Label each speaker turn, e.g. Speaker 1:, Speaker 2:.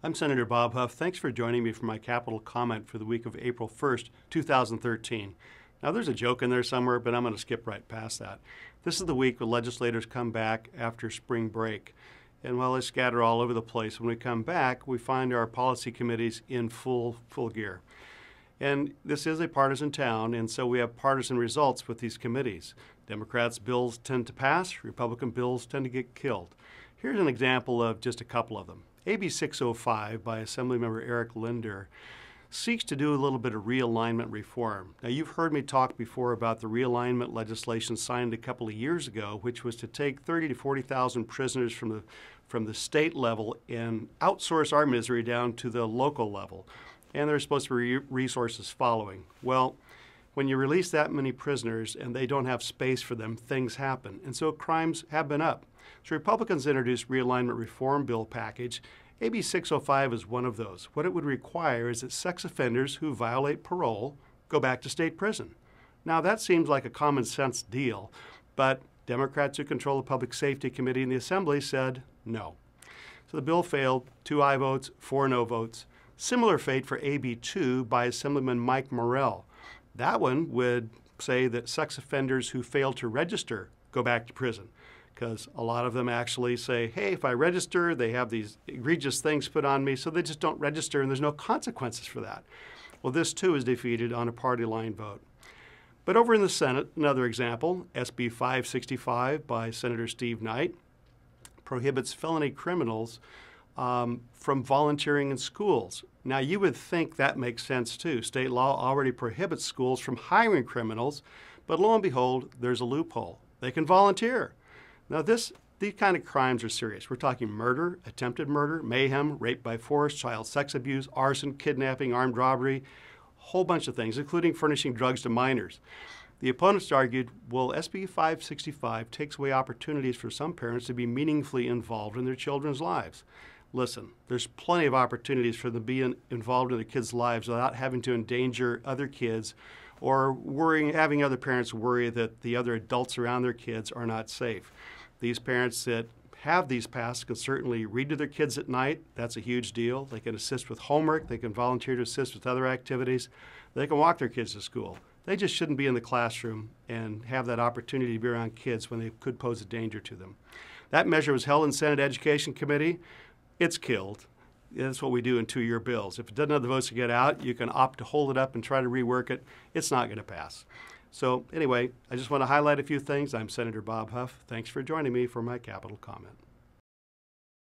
Speaker 1: I'm Senator Bob Huff. Thanks for joining me for my capital comment for the week of April 1st, 2013. Now, there's a joke in there somewhere, but I'm going to skip right past that. This is the week when legislators come back after spring break. And while they scatter all over the place, when we come back, we find our policy committees in full gear. And this is a partisan town, and so we have partisan results with these committees. Democrats' bills tend to pass, Republican bills tend to get killed. Here's an example of just a couple of them. AB 605 by Assemblymember Eric Linder seeks to do a little bit of realignment reform. Now, you've heard me talk before about the realignment legislation signed a couple of years ago, which was to take 30 to 40,000 prisoners from the state level and outsource our misery down to the local level. And there's supposed to be resources following. Well, when you release that many prisoners and they don't have space for them, things happen. And so crimes have been up. So Republicans introduced realignment reform bill package. AB 605 is one of those. What it would require is that sex offenders who violate parole go back to state prison. Now, that seems like a common sense deal, but Democrats who control the Public Safety Committee in the Assembly said no. So the bill failed, 2 aye votes, 4 no votes. Similar fate for AB 2 by Assemblyman Mike Morrell. That one would say that sex offenders who fail to register go back to prison, because a lot of them actually say, hey, if I register, they have these egregious things put on me, so they just don't register and there's no consequences for that. Well, this too is defeated on a party line vote. But over in the Senate, another example, SB 565 by Senator Steve Knight prohibits felony criminals from volunteering in schools. Now, you would think that makes sense too. State law already prohibits schools from hiring criminals, but lo and behold, there's a loophole. They can volunteer. Now, these kind of crimes are serious. We're talking murder, attempted murder, mayhem, rape by force, child sex abuse, arson, kidnapping, armed robbery, a whole bunch of things, including furnishing drugs to minors. The opponents argued, well, SB 565 takes away opportunities for some parents to be meaningfully involved in their children's lives. Listen, there's plenty of opportunities for them to be involved in their kids' lives without having to endanger other kids or having other parents worry that the other adults around their kids are not safe. These parents that have these passes can certainly read to their kids at night. That's a huge deal. They can assist with homework. They can volunteer to assist with other activities. They can walk their kids to school. They just shouldn't be in the classroom and have that opportunity to be around kids when they could pose a danger to them. That measure was held in Senate Education Committee. It's killed. That's what we do in 2-year bills. If it doesn't have the votes to get out, you can opt to hold it up and try to rework it. It's not going to pass. So anyway, I just want to highlight a few things. I'm Senator Bob Huff. Thanks for joining me for my capital comment.